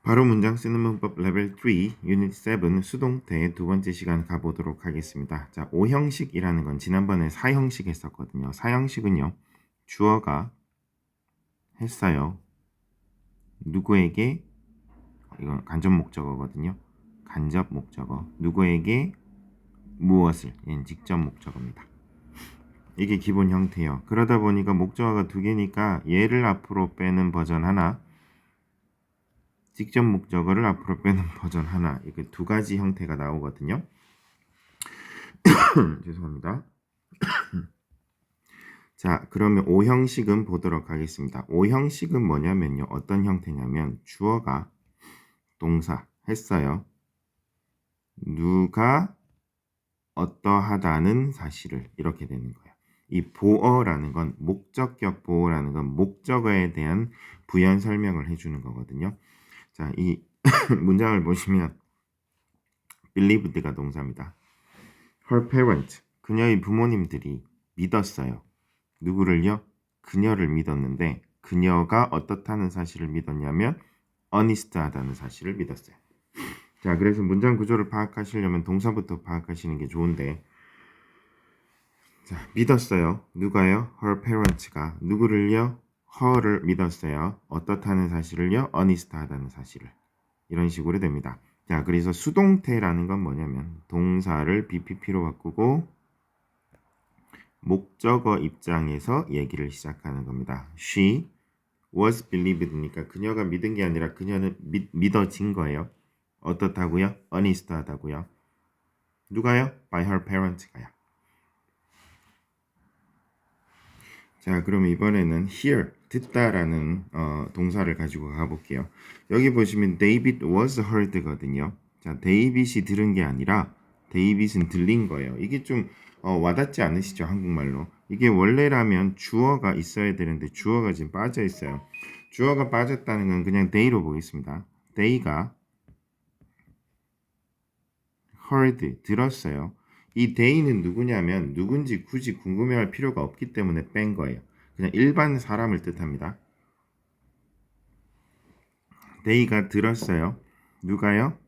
바로 문장 쓰는 문법 레벨 3 유닛 7 수동태 두 번째 시간 가보도록 하겠습니다. 자, 5형식이라는 건 지난번에 4형식 했었거든요. 4형식은요. 주어가 했어요. 누구에게 이건 간접 목적어거든요. 간접 목적어. 누구에게 무엇을 얘는 직접 목적어입니다. 이게 기본 형태예요. 그러다 보니까 목적어가 두 개니까 얘를 앞으로 빼는 버전 하나, 직접 목적어를 앞으로 빼는 버전 하나, 이렇게 두 가지 형태가 나오거든요. 죄송합니다. 자, 그러면 5형식은 보도록 하겠습니다. 5형식은 뭐냐면요. 어떤 형태냐면 주어가 동사 했어요. 누가 어떠하다는 사실을 이렇게 되는 거예요. 이 보어라는 건 목적격 보어라는 건 목적어에 대한 부연 설명을 해주는 거거든요. 자, 이 문장을 보시면 believed가 동사입니다. Her parents, 그녀의 부모님들이 믿었어요. 누구를요? 그녀를 믿었는데 그녀가 어떻다는 사실을 믿었냐면 honest하다는 사실을 믿었어요. 자, 그래서 문장 구조를 파악하시려면 동사부터 파악하시는 게 좋은데, 자, 믿었어요. 누가요? Her parents가. 누구를요? her를 믿었어요. 어떻다는 사실을요? honest하다는 사실을. 이런 식으로 됩니다. 자, 그래서 수동태라는 건 뭐냐면 동사를 BPP로 바꾸고 목적어 입장에서 얘기를 시작하는 겁니다. She was believed니까 그녀가 믿은 게 아니라 그녀는 믿어진 거예요. 어떻다고요? honest하다고요. 누가요? by her parents가요. 자, 그럼 이번에는 hear, 듣다라는 동사를 가지고 가볼게요. 여기 보시면 David was heard거든요. 자, 데이빗이 들은 게 아니라 데이빗은 들린 거예요. 이게 좀 와닿지 않으시죠? 한국말로. 이게 원래라면 주어가 있어야 되는데 주어가 지금 빠져 있어요. 주어가 빠졌다는 건 그냥 they로 보겠습니다. they가 heard, 들었어요. 이 they는 누구냐면 누군지 굳이 궁금해할 필요가 없기 때문에 뺀 거예요. 그냥 일반 사람을 뜻합니다. they가 들었어요. 누가요?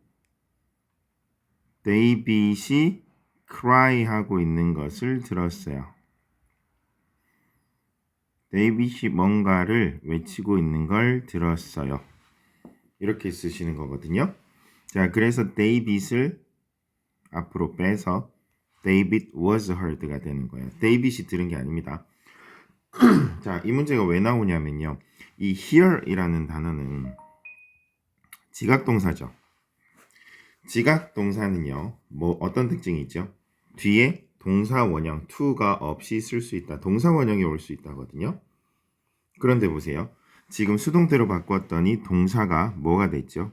데이빗이 cry 하고 있는 것을 들었어요. 데이빗이 뭔가를 외치고 있는 걸 들었어요. 이렇게 쓰시는 거거든요. 자, 그래서 데이빗을 앞으로 빼서 David was heard가 되는 거예요. 데이빗이 들은 게 아닙니다. 자, 이 문제가 왜 나오냐면요. 이 hear이라는 단어는 지각동사죠. 지각동사는요. 뭐 어떤 특징이 있죠? 뒤에 동사 원형 to가 없이 쓸 수 있다. 동사 원형이 올 수 있다거든요. 그런데 보세요. 지금 수동태로 바꿨더니 동사가 뭐가 됐죠?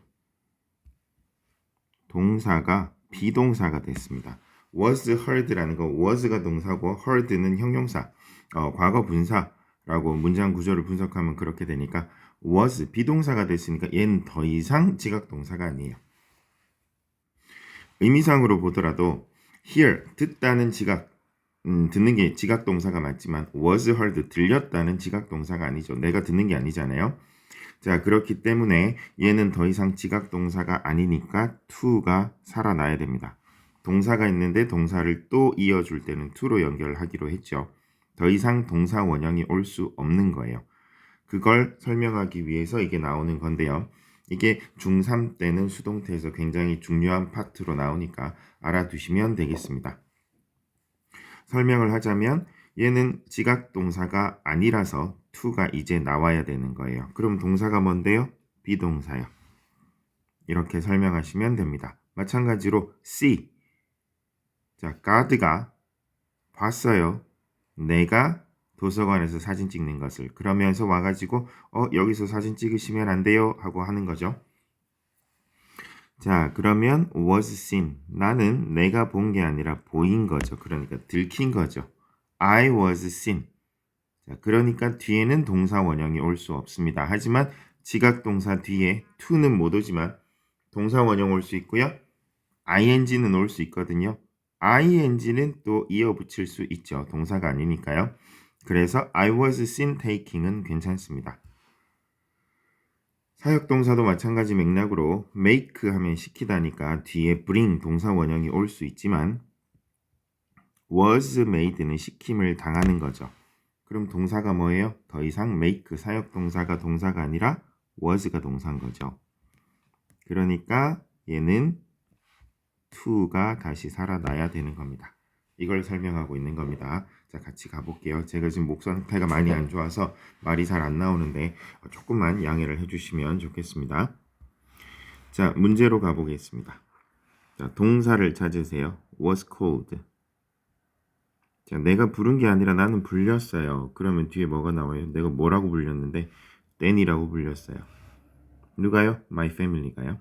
동사가 비동사가 됐습니다. was heard라는 거 was가 동사고 heard는 형용사, 과거 분사라고 문장 구조를 분석하면 그렇게 되니까 was 비동사가 됐으니까 얘는 더 이상 지각 동사가 아니에요. 의미상으로 보더라도 hear 듣다는 지각 듣는 게 지각 동사가 맞지만 was heard 들렸다는 지각 동사가 아니죠. 내가 듣는 게 아니잖아요. 자, 그렇기 때문에 얘는 더 이상 지각 동사가 아니니까 to가 살아나야 됩니다. 동사가 있는데 동사를 또 이어줄 때는 to로 연결하기로 했죠. 더 이상 동사 원형이 올 수 없는 거예요. 그걸 설명하기 위해서 이게 나오는 건데요. 이게 중3 때는 수동태에서 굉장히 중요한 파트로 나오니까 알아두시면 되겠습니다. 설명을 하자면 얘는 지각 동사가 아니라서 to가 이제 나와야 되는 거예요. 그럼 동사가 뭔데요? 비동사요. 이렇게 설명하시면 됩니다. 마찬가지로 see. 자, 가드가 봤어요. 내가 도서관에서 사진 찍는 것을. 그러면서 와가지고 여기서 사진 찍으시면 안 돼요 하고 하는 거죠. 자, 그러면 was seen. 나는 내가 본 게 아니라 보인 거죠. 그러니까 들킨 거죠. I was seen. 자, 그러니까 뒤에는 동사 원형이 올 수 없습니다. 하지만 지각 동사 뒤에 to는 못 오지만 동사 원형 올 수 있고요. ing는 올 수 있거든요. ing는 또 이어 붙일 수 있죠. 동사가 아니니까요. 그래서 I was seen taking은 괜찮습니다. 사역동사도 마찬가지 맥락으로 make 하면 시키다니까 뒤에 bring 동사 원형이 올 수 있지만 was made는 시킴을 당하는 거죠. 그럼 동사가 뭐예요? 더 이상 make 사역동사가 동사가 아니라 was가 동사인 거죠. 그러니까 얘는 to가 다시 살아나야 되는 겁니다. 이걸 설명하고 있는 겁니다. 자, 같이 가볼게요. 제가 지금 목 상태가 많이 안 좋아서 말이 잘 안 나오는데 조금만 양해를 해주시면 좋겠습니다. 자, 문제로 가보겠습니다. 자, 동사를 찾으세요. was called. 자, 내가 부른 게 아니라 나는 불렸어요. 그러면 뒤에 뭐가 나와요? 내가 뭐라고 불렸는데 Danny라고 불렸어요. 누가요? My family가요.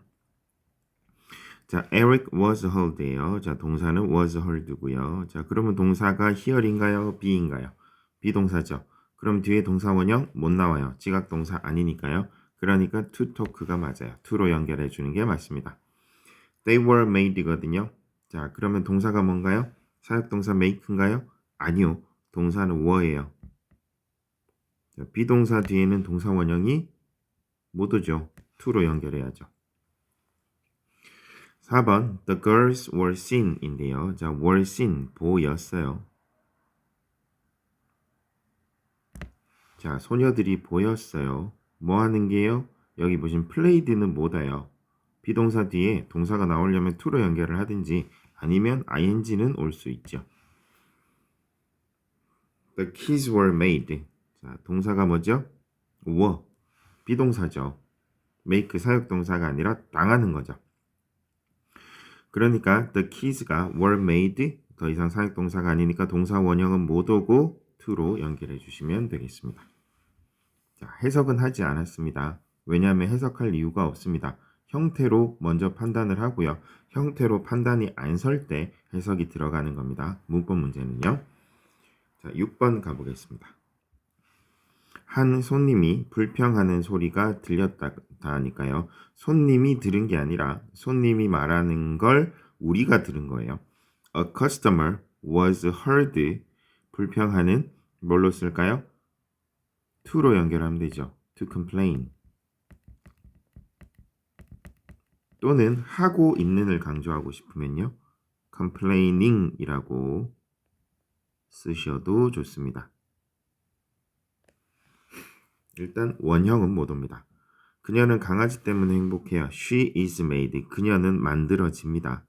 자, Eric was heard예요. 자, 동사는 was heard고요. 자, 그러면 동사가 hear인가요? be인가요? 비동사죠. 그럼 뒤에 동사 원형 못 나와요. 지각 동사 아니니까요. 그러니까 to talk가 맞아요. to로 연결해 주는 게 맞습니다. They were made거든요. 자, 그러면 동사가 뭔가요? 사역동사 make인가요? 아니요. 동사는 were예요. 자, 비동사 뒤에는 동사 원형이 못 오죠. to로 연결해야죠. 4번 The girls were seen인데요. 자, were seen 보였어요. 자, 소녀들이 보였어요. 뭐 하는 게요? 여기 보신 played는 못 와요. 비동사 뒤에 동사가 나오려면 to로 연결을 하든지 아니면 ing는 올 수 있죠. The keys were made. 자, 동사가 뭐죠? were. 비동사죠. make 사역동사가 아니라 당하는 거죠. 그러니까 the keys가 were made 더 이상 사역동사가 아니니까 동사 원형은 못 오고 to로 연결해 주시면 되겠습니다. 자, 해석은 하지 않았습니다. 왜냐하면 해석할 이유가 없습니다. 형태로 먼저 판단을 하고요. 형태로 판단이 안 설 때 해석이 들어가는 겁니다. 문법 문제는요. 자, 6번 가보겠습니다. 한 손님이 불평하는 소리가 들렸다니까요. 손님이 들은 게 아니라 손님이 말하는 걸 우리가 들은 거예요. A customer was heard. 불평하는 뭘로 쓸까요? to로 연결하면 되죠. To complain. 또는 하고 있는을 강조하고 싶으면요. complaining이라고 쓰셔도 좋습니다. 일단 원형은 못 옵니다. 그녀는 강아지 때문에 행복해요. She is made. 그녀는 만들어집니다.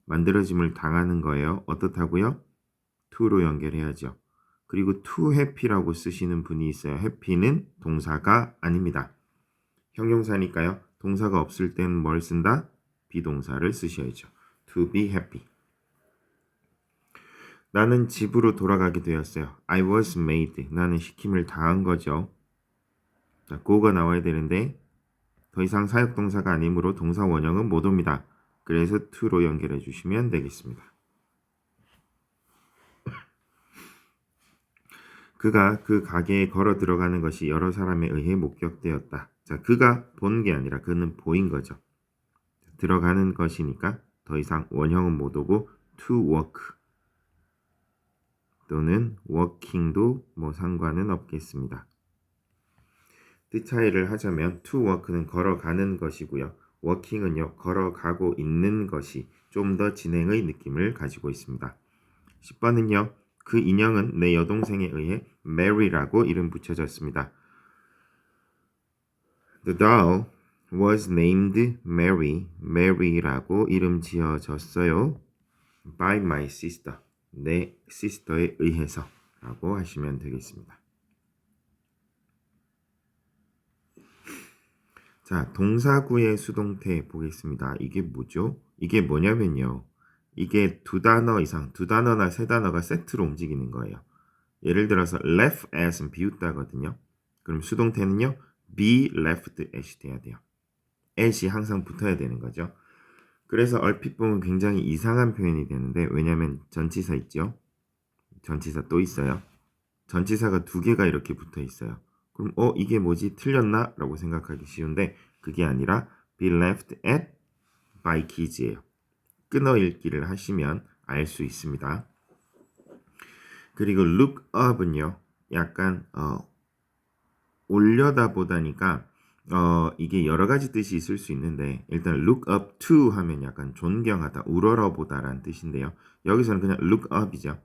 만들어짐을 당하는 거예요. 어떻다고요? to로 연결해야죠. 그리고 to happy라고 쓰시는 분이 있어요. happy는 동사가 아닙니다. 형용사니까요. 동사가 없을 땐 뭘 쓴다? 비동사를 쓰셔야죠. to be happy. 나는 집으로 돌아가게 되었어요. I was made. 나는 시킴을 당한 거죠. 자, go가 나와야 되는데 더 이상 사역동사가 아니므로 동사 원형은 못 옵니다. 그래서 to로 연결해 주시면 되겠습니다. 그가 그 가게에 걸어 들어가는 것이 여러 사람에 의해 목격되었다. 자, 그가 본 게 아니라 그는 보인 거죠. 들어가는 것이니까 더 이상 원형은 못 오고 to work 또는 working도 뭐 상관은 없겠습니다. 뜻 차이를 하자면 to work는 걸어가는 것이고요. working은요, 걸어가고 있는 것이 좀 더 진행의 느낌을 가지고 있습니다. 10번은요. 그 인형은 내 여동생에 의해 Mary라고 이름 붙여졌습니다. The doll was named Mary. Mary라고 이름 지어졌어요. By my sister. 내 sister에 의해서 라고 하시면 되겠습니다. 자, 동사구의 수동태 보겠습니다. 이게 뭐죠? 이게 뭐냐면요. 이게 두 단어 이상, 두 단어나 세 단어가 세트로 움직이는 거예요. 예를 들어서 left at은 비웃다거든요. 그럼 수동태는요. be left at 돼야 돼요. at이 항상 붙어야 되는 거죠. 그래서 얼핏 보면 굉장히 이상한 표현이 되는데 왜냐하면 전치사 있죠. 전치사 또 있어요. 전치사가 두 개가 이렇게 붙어 있어요. 그럼 이게 뭐지? 틀렸나? 라고 생각하기 쉬운데 그게 아니라 be left at by kids예요. 끊어 읽기를 하시면 알 수 있습니다. 그리고 look up은요. 약간 올려다보다니까 이게 여러 가지 뜻이 있을 수 있는데 일단 look up to 하면 약간 존경하다, 우러러보다라는 뜻인데요. 여기서는 그냥 look up이죠.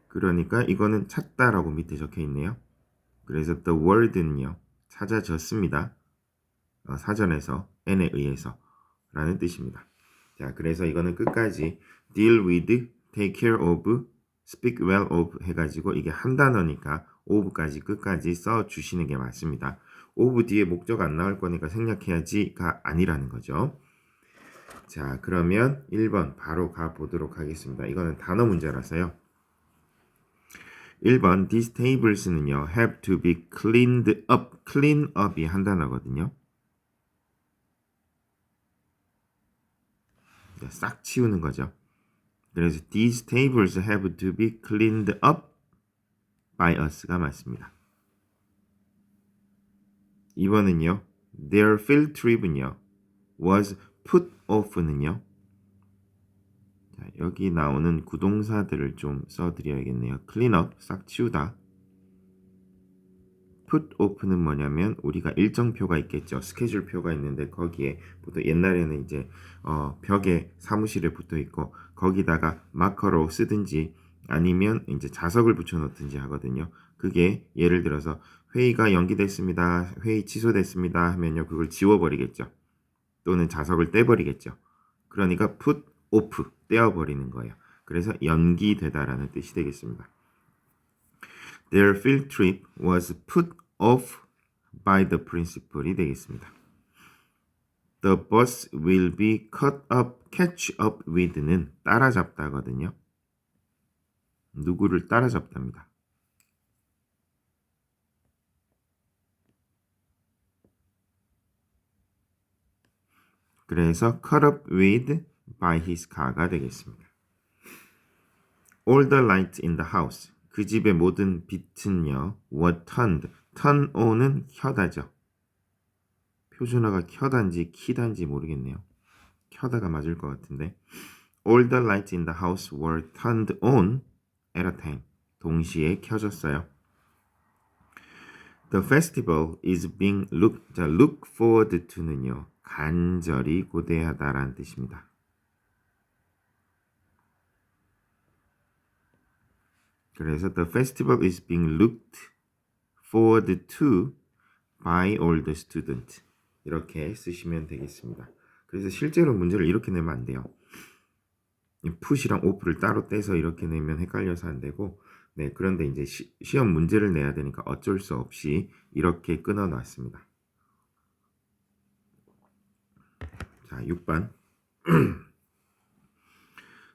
그러니까 이거는 찾다라고 밑에 적혀 있네요. 그래서 the word는요. 찾아졌습니다. 사전에서 n에 의해서 라는 뜻입니다. 자, 그래서 이거는 끝까지 deal with, take care of, speak well of 해가지고 이게 한 단어니까 of까지 끝까지 써주시는 게 맞습니다. of 뒤에 목적 안 나올 거니까 생략해야지가 아니라는 거죠. 자, 그러면 1번 바로 가보도록 하겠습니다. 이거는 단어 문제라서요. 1번 these tables는요 have to be cleaned up. clean up이 한 단어거든요. 싹 치우는 거죠. 그래서 these tables have to be cleaned up by us가 맞습니다. 2번은요. their field trip은요. was put off는요. 자, 여기 나오는 구동사들을 좀 써드려야겠네요. clean up, 싹 치우다. put off는 뭐냐면 우리가 일정표가 있겠죠. 스케줄표가 있는데 거기에 보통 옛날에는 이제 벽에 사무실에 붙어 있고 거기다가 마커로 쓰든지 아니면 이제 자석을 붙여 놓든지 하거든요. 그게 예를 들어서 회의가 연기됐습니다. 회의 취소됐습니다 하면요. 그걸 지워버리겠죠. 또는 자석을 떼버리겠죠. 그러니까 put off, 떼어버리는 거예요. 그래서 연기되다라는 뜻이 되겠습니다. Their field trip was put off by the principal이 되겠습니다. The bus will be catch up with는 따라잡다거든요. 누구를 따라잡답니다. 그래서 caught up with by his car가 되겠습니다. All the lights in the house. 그 집의 모든 빛은요. were turned. turn on은 켜다죠. 표준어가 켜단지 키단지 모르겠네요. 켜다가 맞을 것 같은데. All the lights in the house were turned on at a time. 동시에 켜졌어요. The festival is being look forward to는요. 간절히 고대하다라는 뜻입니다. 그래서 the festival is being looked forward to by all the students. 이렇게 쓰시면 되겠습니다. 그래서 실제로 문제를 이렇게 내면 안 돼요. 푸시랑 오프를 따로 떼서 이렇게 내면 헷갈려서 안 되고, 네, 그런데 이제 시험 문제를 내야 되니까 어쩔 수 없이 이렇게 끊어 놨습니다. 자, 6번.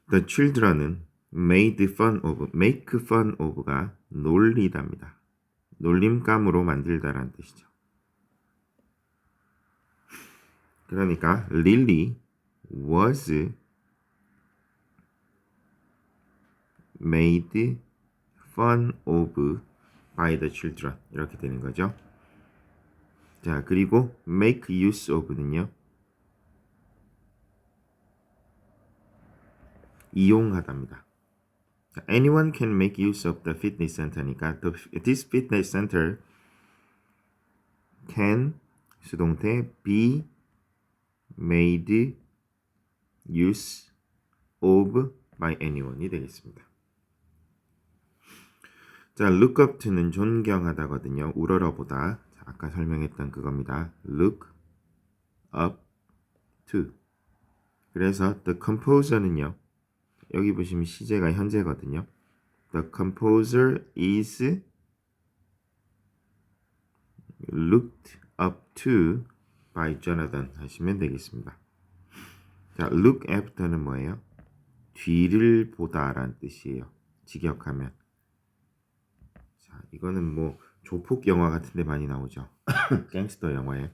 The children은 make fun of가 놀리답니다. 놀림감으로 만들다라는 뜻이죠. 그러니까 Lily was made fun of by the children 이렇게 되는 거죠. 자, 그리고 make use of는요. 이용하답니다. Anyone can make use of the fitness center니까 this fitness center can 수동태 be made use of by anyone이 되겠습니다. 자, look up to는 존경하다거든요. 우러러보다. 자, 아까 설명했던 그겁니다. look up to. 그래서 the composer는요. 여기 보시면 시제가 현재거든요. The composer is looked up to by Jonathan 하시면 되겠습니다. 자, look after는 뭐예요? 뒤를 보다라는 뜻이에요. 직역하면. 자, 이거는 뭐 조폭 영화 같은 데 많이 나오죠. 갱스터 영화에.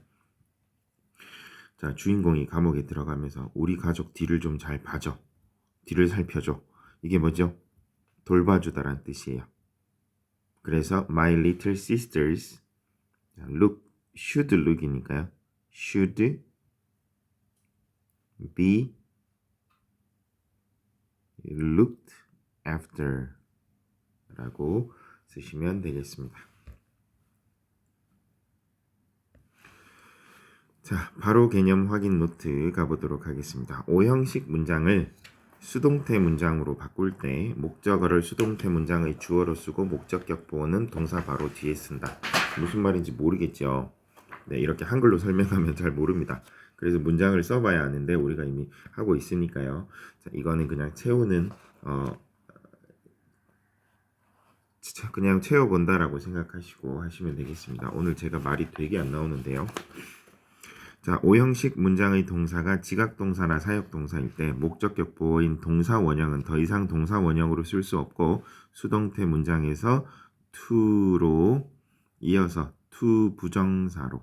자, 주인공이 감옥에 들어가면서 우리 가족 뒤를 좀 잘 봐줘. 뒤를 살펴줘. 이게 뭐죠? 돌봐주다라는 뜻이에요. 그래서 my little sisters should look이니까요. should be looked after 라고 쓰시면 되겠습니다. 자, 바로 개념 확인 노트 가보도록 하겠습니다. O형식 문장을 수동태 문장으로 바꿀 때 목적어를 수동태 문장의 주어로 쓰고 목적격 보어는 동사 바로 뒤에 쓴다. 무슨 말인지 모르겠죠. 네, 이렇게 한글로 설명하면 잘 모릅니다. 그래서 문장을 써봐야 아는데 우리가 이미 하고 있으니까요. 자, 이거는 그냥 채우는 그냥 채워본다라고 생각하시고 하시면 되겠습니다. 오늘 제가 말이 되게 안 나오는데요. 자, O형식 문장의 동사가 지각동사나 사역동사일 때 목적격 보어인 동사 원형은 더 이상 동사 원형으로 쓸 수 없고 수동태 문장에서 to로 이어서 to 부정사로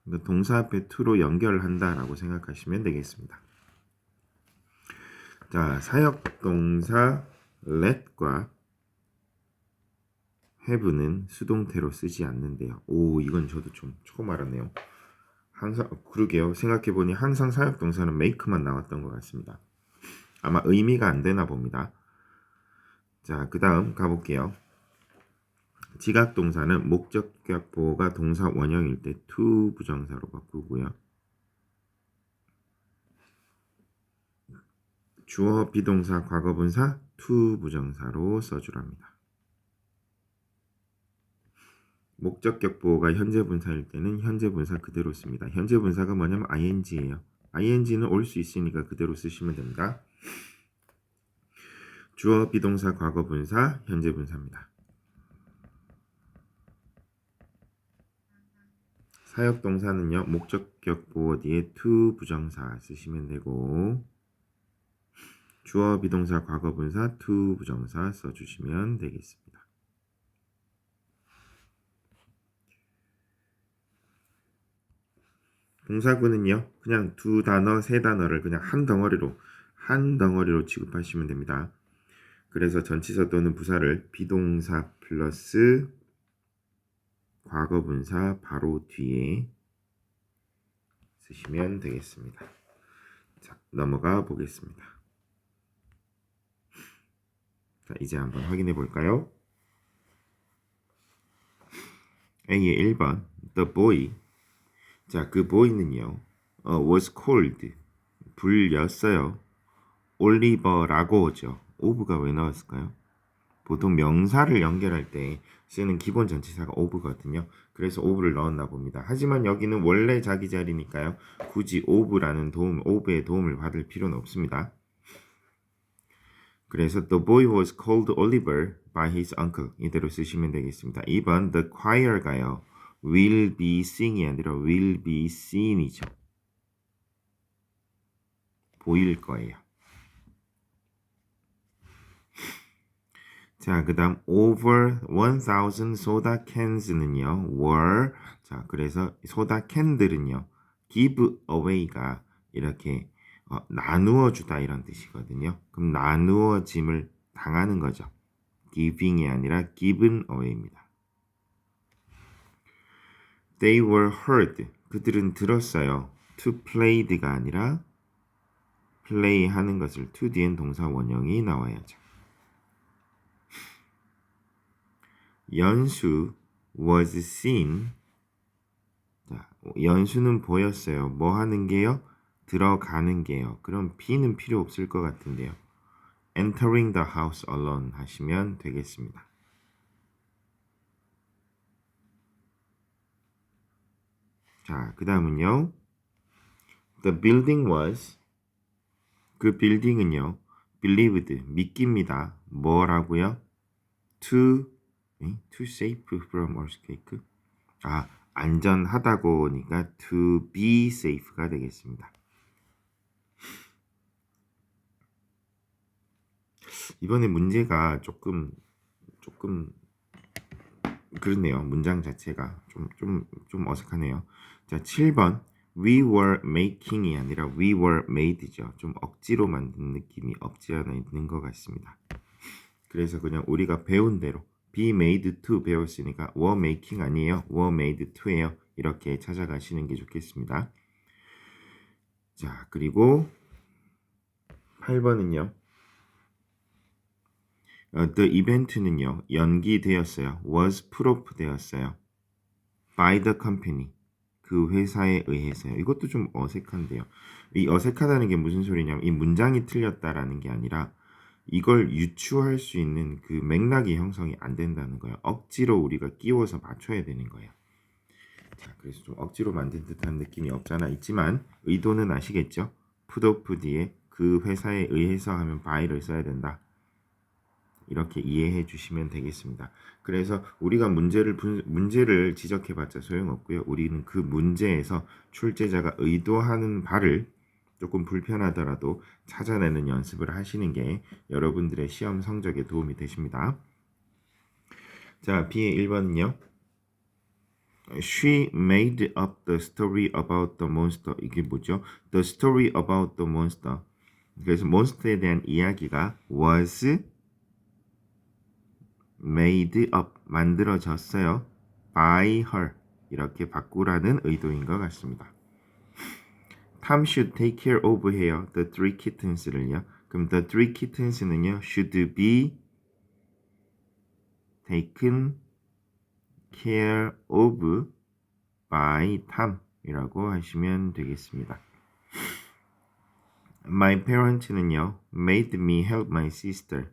그러니까 동사 앞에 to로 연결한다라고 생각하시면 되겠습니다. 자, 사역동사 let과 have는 수동태로 쓰지 않는데요. 오, 이건 저도 좀 처음 알았네요. 항상 그러게요. 생각해보니 항상 사역동사는 make만 나왔던 것 같습니다. 아마 의미가 안 되나 봅니다. 자, 그 다음 가볼게요. 지각동사는 목적격 보어가 동사 원형일 때 to 부정사로 바꾸고요. 주어 비동사 과거분사 to 부정사로 써주랍니다. 목적격 보어가 현재 분사일 때는 현재 분사 그대로 씁니다. 현재 분사가 뭐냐면 ing예요. ing는 올 수 있으니까 그대로 쓰시면 됩니다. 주어 비동사 과거 분사 현재 분사입니다. 사역 동사는요. 목적격 보어 뒤에 to 부정사 쓰시면 되고 주어 비동사 과거 분사 to 부정사 써주시면 되겠습니다. 동사구는요. 그냥 두 단어, 세 단어를 그냥 한 덩어리로 취급하시면 됩니다. 그래서 전치사 또는 부사를 비동사 플러스 과거분사 바로 뒤에 쓰시면 되겠습니다. 자, 넘어가 보겠습니다. 자, 이제 한번 확인해 볼까요? A의 1번 The boy. 자, 그 boy는요. was called. 불렸어요. 올리버라고 오죠. of가 왜 나왔을까요? 보통 명사를 연결할 때 쓰는 기본 전치사가 of거든요. 그래서 of를 넣었나 봅니다. 하지만 여기는 원래 자기 자리니까요. 굳이 of의 도움을 받을 필요는 없습니다. 그래서 the boy was called Oliver by his uncle 이대로 쓰시면 되겠습니다. 2번 the choir가요. will be sing이 아니라 will be seen이죠. 보일 거예요. 자, 그 다음 over 1000 soda cans는요. were 자, 그래서 소다 캔들은요. give away가 이렇게 나누어 주다 이런 뜻이거든요. 그럼 나누어짐을 당하는 거죠. giving이 아니라 given away입니다. They were heard. 그들은 들었어요. to played가 아니라 play 하는 것을 to 뒤엔 동사 원형이 나와야죠. 연수 was seen. 자, 연수는 보였어요. 뭐 하는 게요? 들어가는 게요. 그럼 be는 필요 없을 것 같은데요. entering the house alone 하시면 되겠습니다. 자, 그 다음은요. The building was 그 빌딩은요. believed 믿깁니다. 뭐라고요? to safe from earthquake. 아, 안전하다고니까 to be safe가 되겠습니다. 이번에 문제가 조금 그렇네요. 문장 자체가 좀 어색하네요. 자, 7번 we were making이 아니라 we were made죠. 좀 억지로 만든 느낌이 없지 않아 있는 것 같습니다. 그래서 그냥 우리가 배운 대로 be made to 배웠으니까 were making 아니에요. were made to예요. 이렇게 찾아가시는 게 좋겠습니다. 자, 그리고 8번은요. The event는요. 연기되었어요. was put off 되었어요. by the company. 그 회사에 의해서요. 이것도 좀 어색한데요. 이 어색하다는 게 무슨 소리냐면 이 문장이 틀렸다라는 게 아니라 이걸 유추할 수 있는 그 맥락이 형성이 안 된다는 거예요. 억지로 우리가 끼워서 맞춰야 되는 거예요. 자, 그래서 좀 억지로 만든 듯한 느낌이 없잖아 있지만 의도는 아시겠죠? 푸드오프 뒤에 그 회사에 의해서 하면 by를 써야 된다. 이렇게 이해해 주시면 되겠습니다. 그래서 우리가 문제를 지적해봤자 소용없고요. 우리는 그 문제에서 출제자가 의도하는 바를 조금 불편하더라도 찾아내는 연습을 하시는 게 여러분들의 시험 성적에 도움이 되십니다. 자, B의 1번은요. She made up the story about the monster. 이게 뭐죠? The story about the monster. 그래서 몬스터에 대한 이야기가 was made up, 만들어졌어요. by her. 이렇게 바꾸라는 의도인 것 같습니다. Tom should take care of 해요. The three kittens를요. 그럼 the three kittens는요. should be taken care of by Tom 이라고 하시면 되겠습니다. My parents는요. made me help my sister.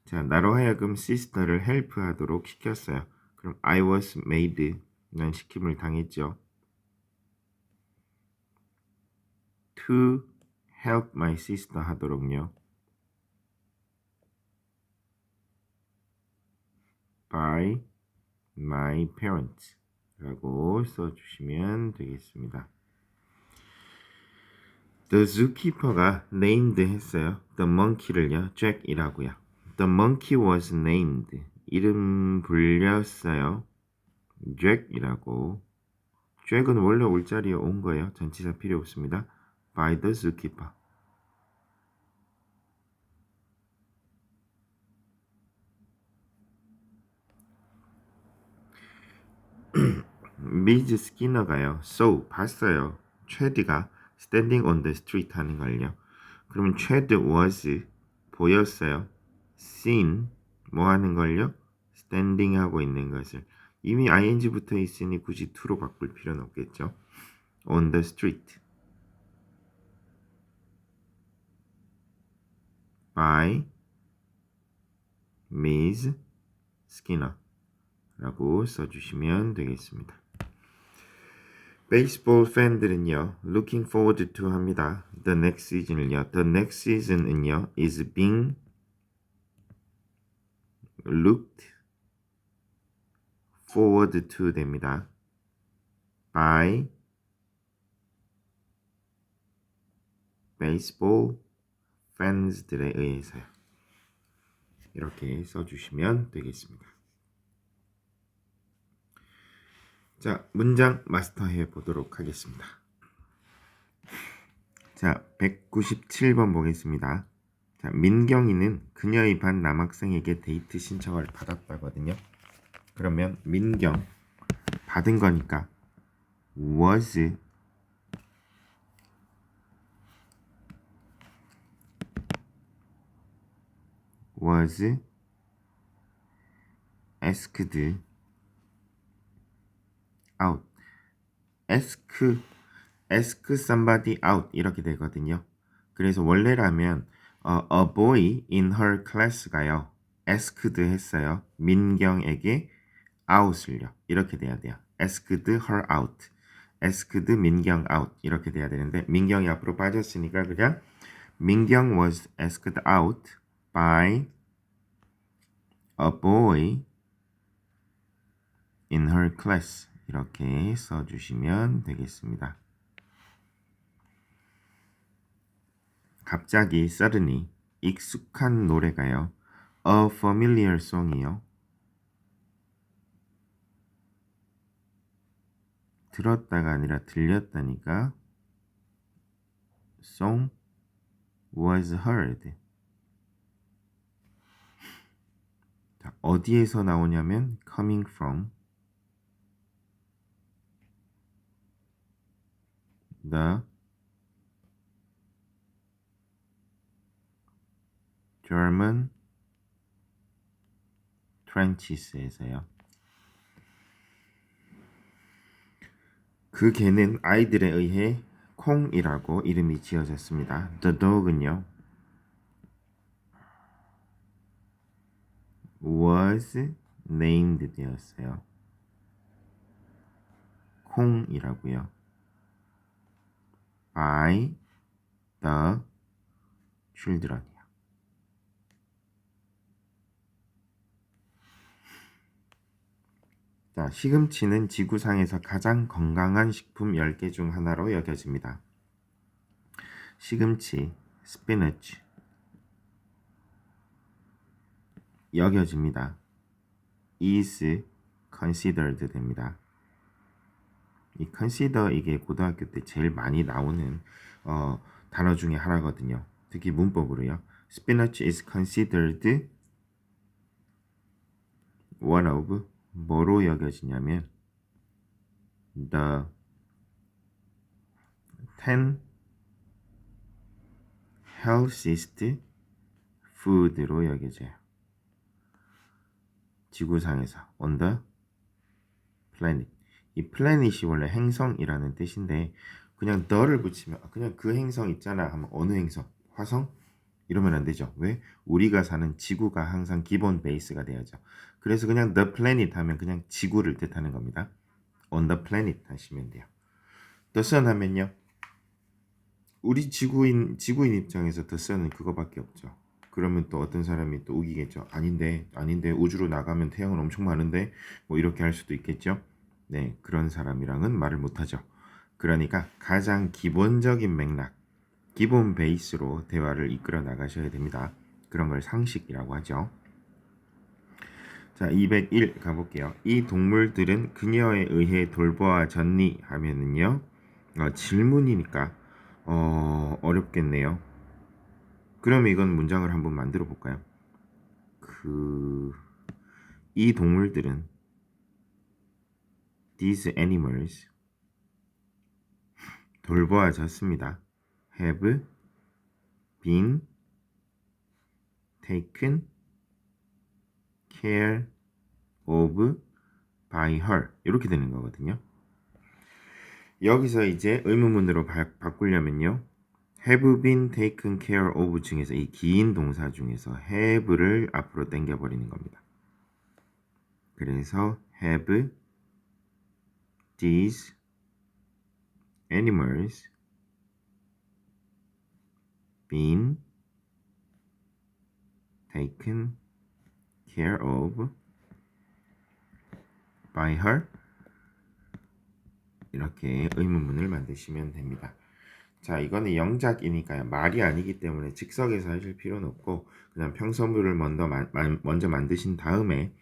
자, 나로 하여금 sister를 help 하도록 시켰어요. 그럼 I was made 난 시킴을 당했죠. to help my sister 하도록요. by my parents 라고 써주시면 되겠습니다. The zookeeper가 named 했어요. The monkey를요. Jack이라고요. The monkey was named. 이름 불렸어요. Jack이라고. Jack은 원래 올자리에 온 거예요. 전치사 필요 없습니다. By the zookeeper. 미즈 스키너가요. So 봤어요. 최드가 standing on the street 하는 걸요. 그러면 최드 was 보였어요. seen 뭐 하는 걸요? standing 하고 있는 것을 이미 ing 붙어 있으니 굳이 to로 바꿀 필요는 없겠죠. on the street by Miss Skinner 라고 써주시면 되겠습니다. 베이스볼 팬들은요, looking forward to 합니다. The next season을요. The next season은요, is being looked forward to 됩니다. by baseball fans들에 의해서요. 이렇게 써주시면 되겠습니다. 자, 문장 마스터해 보도록 하겠습니다. 자, 197번 보겠습니다. 자, 민경이는 그녀의 반 남학생에게 데이트 신청을 받았다거든요. 그러면 민경 받은 거니까 was asked out. ask somebody out 이렇게 되거든요. 그래서 원래라면 a boy in her class가요. asked 했어요. 민경에게 out을요. 이렇게 돼야 돼요. asked her out. asked 민경 out 이렇게 돼야 되는데 민경이 앞으로 빠졌으니까 그냥 민경 was asked out by a boy in her class 이렇게 써주시면 되겠습니다. 갑자기 suddenly 익숙한 노래가요. A familiar song이요. 들었다가 아니라 들렸다니까 song was heard. 자, 어디에서 나오냐면 coming from the German trenches에서요. 그 개는 아이들에 의해 콩이라고 이름이 지어졌습니다. The dog은요 was named 되었어요. 콩이라고요. by the children이요. 자, 시금치는 지구상에서 가장 건강한 식품 10개 중 하나로 여겨집니다. 시금치, 스피너치 여겨집니다. is considered 됩니다. 이 consider 이게 고등학교 때 제일 많이 나오는 단어 중에 하나거든요. 특히 문법으로요. Spinach is considered one of 뭐로 여겨지냐면 the 10 healthiest food로 여겨져요. 지구상에서 on the planet. 이 플래닛이 원래 행성이라는 뜻인데 그냥 the를 붙이면 그냥 그 행성 있잖아 하면 어느 행성? 화성? 이러면 안 되죠. 왜? 우리가 사는 지구가 항상 기본 베이스가 돼야죠. 그래서 그냥 the planet 하면 그냥 지구를 뜻하는 겁니다. on the planet 하시면 돼요. the sun 하면요. 우리 지구인 입장에서 the sun은 그거밖에 없죠. 그러면 또 어떤 사람이 또 우기겠죠. 아닌데 우주로 나가면 태양은 엄청 많은데 뭐 이렇게 할 수도 있겠죠. 네, 그런 사람이랑은 말을 못하죠. 그러니까 가장 기본적인 맥락, 기본 베이스로 대화를 이끌어 나가셔야 됩니다. 그런 걸 상식이라고 하죠. 자, 201 가볼게요. 이 동물들은 그녀에 의해 돌보아졌니? 하면은요. 질문이니까 어렵겠네요. 그럼 이건 문장을 한번 만들어 볼까요? 이 동물들은 these animals 돌보아졌습니다. have been taken care of by her 이렇게 되는 거거든요. 여기서 이제 의문문으로 바꾸려면요. have been taken care of 중에서 이 긴 동사 중에서 have를 앞으로 당겨버리는 겁니다. 그래서 have these animals been taken care of by her 이렇게 의문문을 만드시면 됩니다. 자, 이거는 영작이니까요. 말이 아니기 때문에 즉석에서 하실 필요는 없고 그냥 평서물을 먼저 만드신 다음에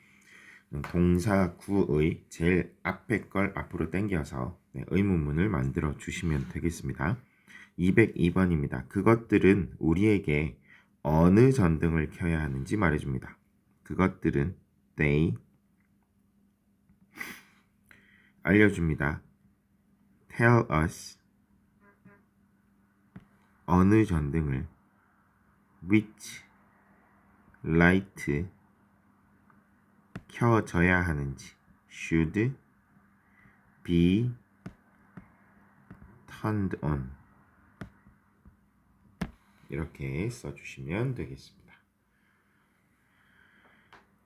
동사 구의 제일 앞에 걸 앞으로 당겨서 의문문을 만들어 주시면 되겠습니다. 202번입니다. 그것들은 우리에게 어느 전등을 켜야 하는지 말해줍니다. 그것들은 they 알려줍니다. tell us 어느 전등을 which light 켜져야 하는지 should be turned on 이렇게 써주시면 되겠습니다.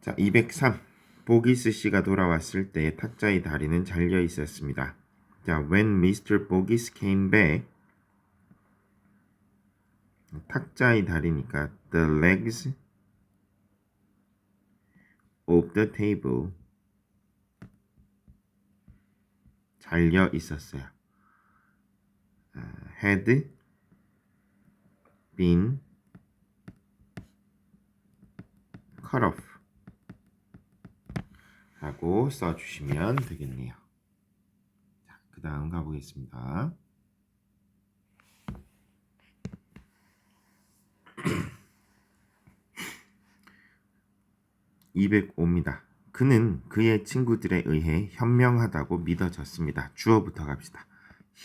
자, 203 보기스 씨가 돌아왔을 때 탁자의 다리는 잘려 있었습니다. 자, when Mr. Bogis came back 탁자의 다리니까 the legs of the table 잘려 있었어요. had been cut off 하고 써주시면 되겠네요. 자, 그 다음 가보겠습니다. 205입니다. 그는 그의 친구들에 의해 현명하다고 믿어졌습니다. 주어부터 갑시다.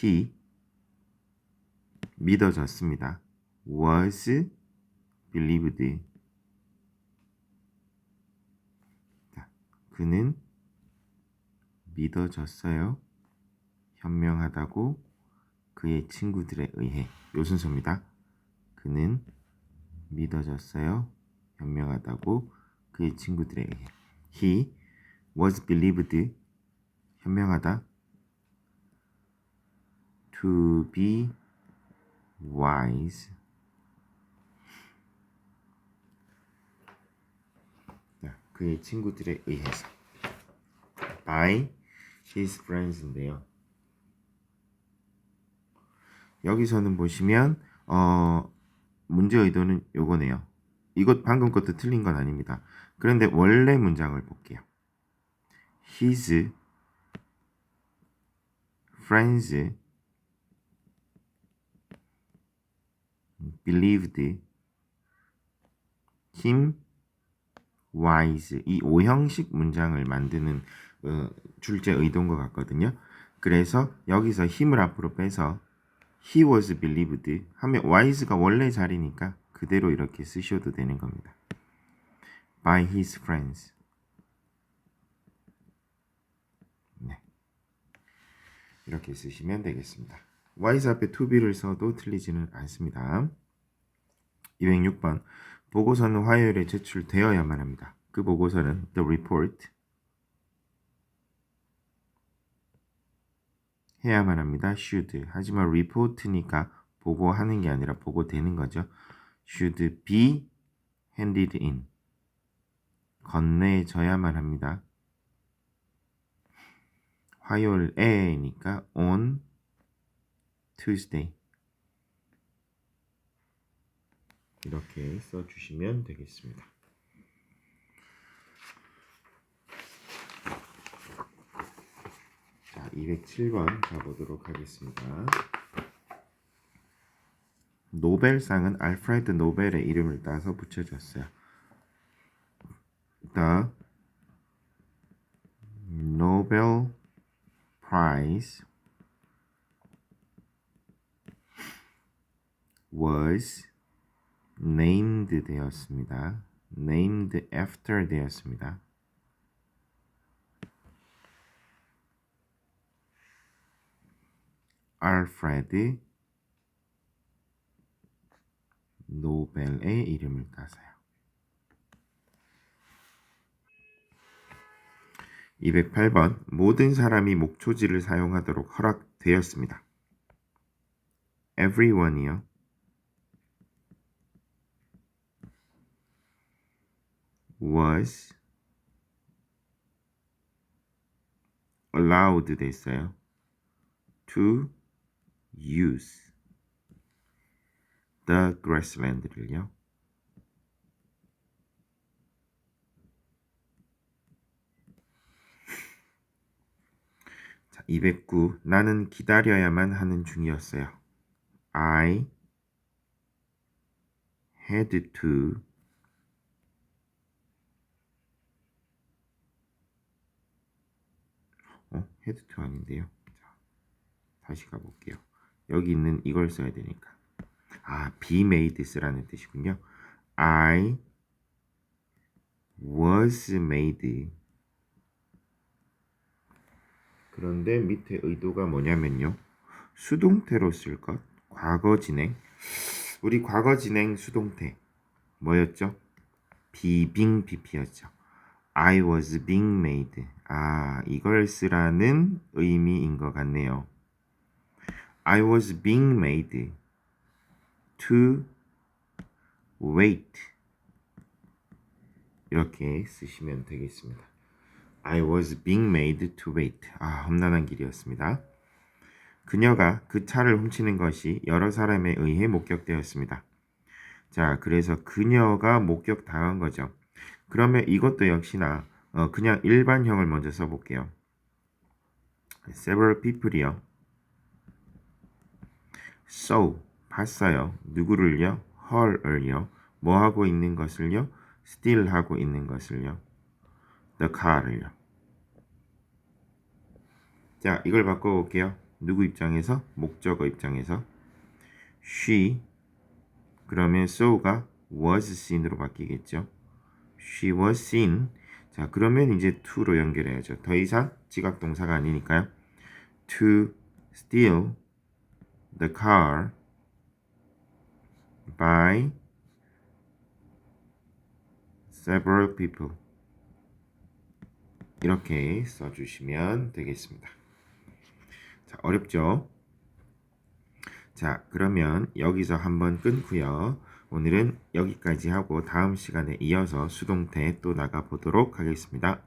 he 믿어졌습니다. was believed 자, 그는 믿어졌어요. 현명하다고 그의 친구들에 의해. 요 순서입니다. 그는 믿어졌어요. 현명하다고 그의 친구들에 의해. He was believed, 현명하다, to be wise. 그의 친구들에 의해서. by his friends인데요. 여기서는 보시면 문제 의도는 요거네요. 이것 방금 것도 틀린 건 아닙니다. 그런데 원래 문장을 볼게요. His friends believed him wise. 이 오형식 문장을 만드는 출제 의도인 것 같거든요. 그래서 여기서 힘을 앞으로 빼서 he was believed 하면 wise가 원래 자리니까 그대로 이렇게 쓰셔도 되는 겁니다. by his friends. 네. 이렇게 쓰시면 되겠습니다. wise 앞에 to be를 써도 틀리지는 않습니다. 206번. 보고서는 화요일에 제출되어야만 합니다. 그 보고서는 the report 해야만 합니다. should. 하지만 report니까 보고하는 게 아니라 보고되는 거죠. should be handed in. 건네져야만 합니다. 화요일에니까 on Tuesday. 이렇게 써주시면 되겠습니다. 자, 207번 가보도록 하겠습니다. 노벨상은 알프레드 노벨의 이름을 따서 붙여졌어요. The Nobel Prize was named 되었습니다. named after 되었습니다. 알프레드 노벨의 이름을 따서요. 208번. 모든 사람이 목초지를 사용하도록 허락되었습니다. everyone이요. was allowed 돼 있어요. to use the grassland를요. 자, 209. 나는 기다려야만 하는 중이었어요. I had to had to 아닌데요. 자, 다시 가볼게요. 여기 있는 이걸 써야 되니까. be made 쓰라는 뜻이군요. I was made. 그런데 밑에 의도가 뭐냐면요. 수동태로 쓸 것. 과거 진행. 우리 과거 진행 수동태 뭐였죠? being pp였죠. I was being made. 이걸 쓰라는 의미인 것 같네요. I was being made to wait. 이렇게 쓰시면 되겠습니다. I was being made to wait. 험난한 길이었습니다. 그녀가 그 차를 훔치는 것이 여러 사람에 의해 목격되었습니다. 자, 그래서 그녀가 목격당한 거죠. 그러면 이것도 역시나 그냥 일반형을 먼저 써볼게요. several people이요. saw, 봤어요. 누구를요? her을요. 뭐 하고 있는 것을요? steal 하고 있는 것을요. the car를요. 자, 이걸 바꿔볼게요. 누구 입장에서? 목적어 입장에서. she, 그러면 saw가 was seen으로 바뀌겠죠. She was seen. 자, 그러면 이제 to로 연결해야죠. 더 이상 지각 동사가 아니니까요. To steal the car by several people. 이렇게 써주시면 되겠습니다. 자, 어렵죠? 자, 그러면 여기서 한번 끊고요. 오늘은 여기까지 하고 다음 시간에 이어서 수동태 또 나가보도록 하겠습니다.